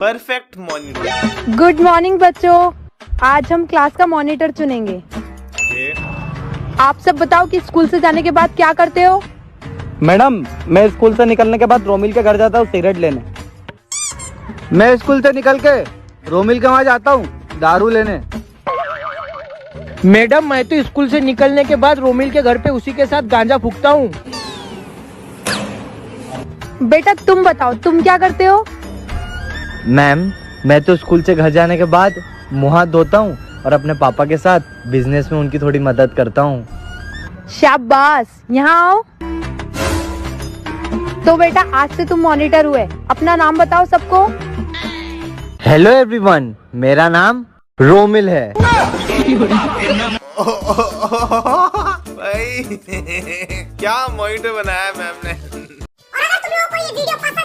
Perfect monitor. Good morning बच्चों, आज हम क्लास का मॉनिटर चुनेंगे। आप सब बताओ कि स्कूल से जाने के बाद क्या करते हो? मैडम, मैं स्कूल से निकलने के बाद रोमिल के घर जाता हूँ सिगरेट लेने। मैं स्कूल से निकल के रोमिल के वहाँ जाता हूँ दारू लेने। मैडम, मैं तो स्कूल से निकलने के बाद रोमिल के घर पे उसी के साथ गांजा फूकता हूँ। बेटा तुम बताओ, तुम क्या करते हो? मैम, मैं तो स्कूल से घर जाने के बाद मुंह हाथ धोता हूँ और अपने पापा के साथ बिजनेस में उनकी थोड़ी मदद करता हूँ। शाबाश, यहाँ आओ। तो बेटा आज से तुम मॉनिटर हुए, अपना नाम बताओ सबको। हेलो एवरीवन, मेरा नाम रोमिल है। भाई क्या मॉनिटर बनाया मैम ने। और अगर तुम लोगों को ये वीडियो पसंद